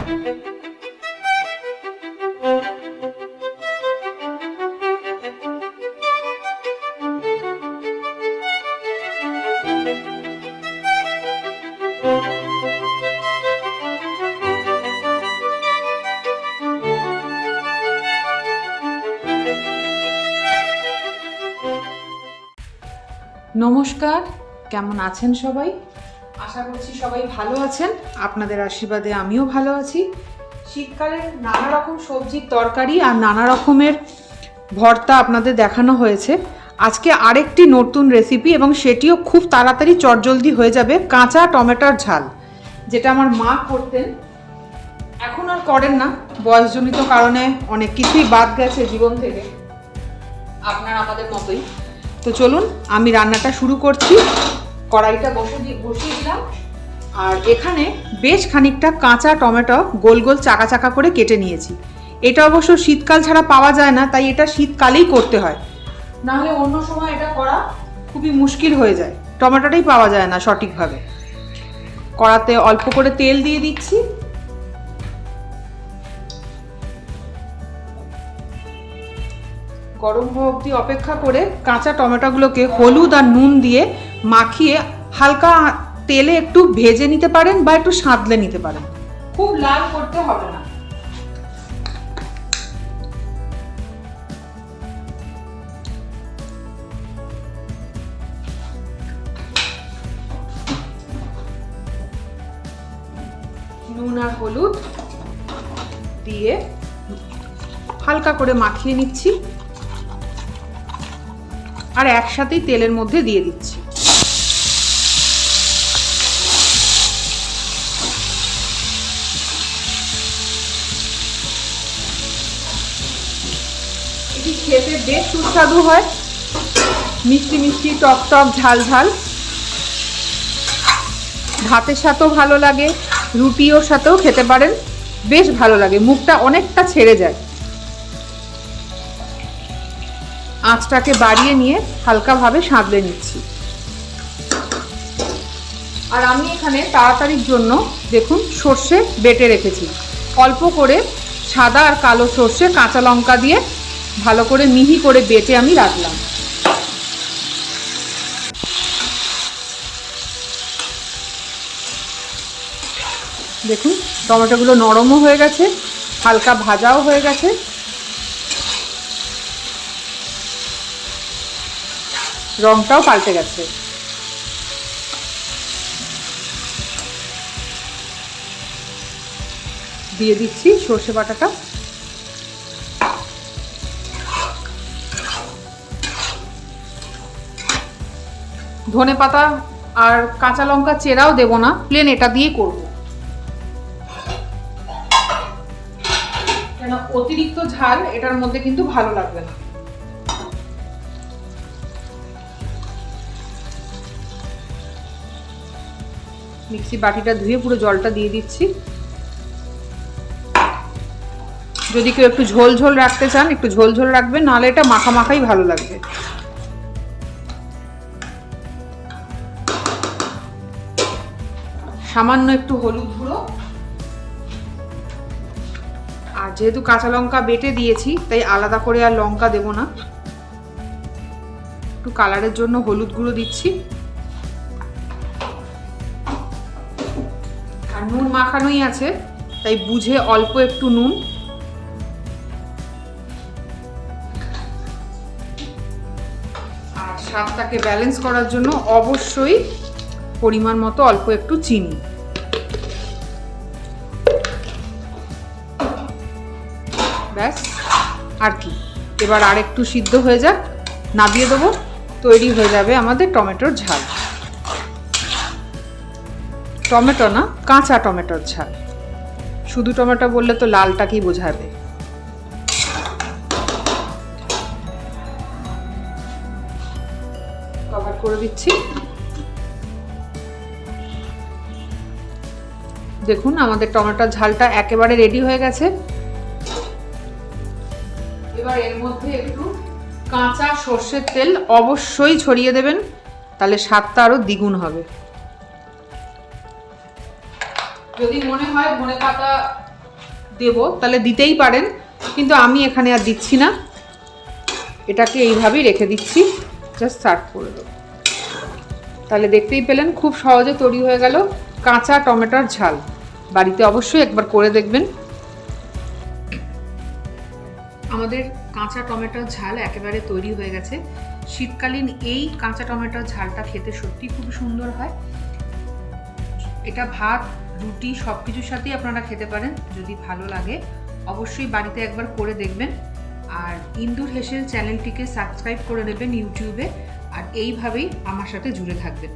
নমস্কার, কেমন আছেন সবাই? আশা করছি সবাই ভালো আছেন। আপনাদের আশীর্বাদে আমিও ভালো আছি। শীতকালের নানা রকম সবজির তরকারি আর নানা রকমের ভর্তা আপনাদের দেখানো হয়েছে। আজকে আরেকটি নতুন রেসিপি, এবং সেটিও খুব তাড়াতাড়ি চটজলদি হয়ে যাবে। কাঁচা টমেটোর ঝাল, যেটা আমার মা করতেন, এখন আর করেন না, বয়সজনিত কারণে অনেক কিছুই বাদ গেছে জীবন থেকে, আপনার আমাদের মতোই। তো চলুন আমি রান্নাটা শুরু করছি। কড়াইটা বসিয়ে দিলাম, আর এখানে বেশ খানিকটা কাঁচা টমেটো গোল গোল চাকা চাকা করে কেটে নিয়েছি। এটা অবশ্য শীতকাল ছাড়া পাওয়া যায় না, তাই এটা শীতকালেই করতে হয়, নাহলে অন্য সময় এটা করা খুবই মুশকিল হয়ে যায়। টমেটোটাই পাওয়া যায় না সঠিকভাবে। কড়াতে অল্প করে তেল দিয়ে দিচ্ছি। গরম হওয়া অবধি অপেক্ষা করে কাঁচা টমেটোগুলোকে হলুদ আর নুন দিয়ে মাখিয়ে হালকা তেলে একটু ভেজে নিতে পারেন বা একটু সাঁতলে নিতে পারেন, খুব লাল করতে হবে না। নুন আর হলুদ দিয়ে হালকা করে মাখিয়ে নিচ্ছি, আর একসাথেই তেলের মধ্যে দিয়ে দিচ্ছি। এটি খেতে বেশ সুস্বাদু হয়, মিষ্টি মিষ্টি, টক টক, ঝাল ঝাল। ভাতের সাথেও ভালো লাগে, রুটির সাথেও খেতে পারেন, বেশ ভালো লাগে, মুখটা অনেকটা ছেড়ে যায়। আঁচটাকে বাড়িয়ে নিয়ে হালকাভাবে সাঁতলে নিচ্ছি। আর আমি এখানে তাড়াতাড়ির জন্য দেখুন সর্ষে বেটে রেখেছি। অল্প করে সাদা আর কালো সর্ষে কাঁচা লঙ্কা দিয়ে ভালো করে মিহি করে বেটে আমি রাখলাম। দেখুন টমেটোগুলো নরমও হয়ে গেছে, হালকা ভাজাও হয়ে গেছে। রংটাও পাল্টে গেছে। দিয়ে দিচ্ছি সর্ষে বাটাটা। ধনেপাতা আর কাঁচা লঙ্কা চেরাও দেব না, প্লেন এটা দিয়ে করব, কেন অতিরিক্ত ঝাল এটার মধ্যে কিন্তু ভালো লাগবে না। মিক্সি বাটিটা ধুয়ে পুরো জলটা দিয়ে দিচ্ছি। যদি কেউ একটু ঝোল ঝোল রাখতে চান একটু ঝোল ঝোল রাখবেন, নাহলে এটা মাখা মাখাই ভালো লাগবে। সামান্য একটু হলুদ গুঁড়ো, আর যেহেতু কাঁচা লঙ্কা বেটে দিয়েছি তাই আলাদা করে আর লঙ্কা দেব না, একটু কালারের জন্য হলুদ গুঁড়ো দিচ্ছি। আর নুন মাখানোই আছে, তাই বুঝে অল্প একটু নুন। আর স্বাদটাকে ব্যালেন্স করার জন্য অবশ্যই পরিমাণ মতো অল্প একটু চিনি। ব্যাস, আর কি, এবার আর একটু সিদ্ধ হয়ে যাক, নামিয়ে দেবো, তৈরি হয়ে যাবে আমাদের টমেটোর ঝাল। টমেটো না, কাঁচা টমেটোর ঝাল। শুধু টমেটো বললে তো লালটাকেই বোঝাবে। কভার করে দিচ্ছি। দেখুন আমাদের টমেটোর ঝালটা একেবারে রেডি হয়ে গেছে। এবার এর মধ্যে একটু কাঁচা সর্ষের তেল অবশ্যই ছড়িয়ে দেবেন, তাহলে স্বাদটা আরো দ্বিগুণ হবে। যদি মনে হয় ধনেপাতা দেব তাহলে দিতেই পারেন, কিন্তু আমি এখানে আর দিচ্ছি না, এটাকে এইভাবেই রেখে দিচ্ছি, জাস্ট সার্ভ করে দেবো। তাহলে দেখতেই পেলেন খুব সহজে তৈরি হয়ে গেল কাঁচা টমেটোর ঝাল। বাড়িতে অবশ্যই একবার করে দেখবেন। আমাদের কাঁচা টমেটোর ঝাল একেবারে তৈরি হয়ে গেছে। শীতকালীন এই কাঁচা টমেটোর ঝালটা খেতে সত্যি খুব সুন্দর হয়। এটা ভাত, রুটি সব কিছুর সাথেই আপনারা খেতে পারেন। যদি ভালো লাগে অবশ্যই বাড়িতে একবার করে দেখবেন। আর ইন্দুর হেসেল চ্যানেলটিকে সাবস্ক্রাইব করে নেবেন ইউটিউবে, আর এইভাবেই আমার সাথে জুড়ে থাকবেন।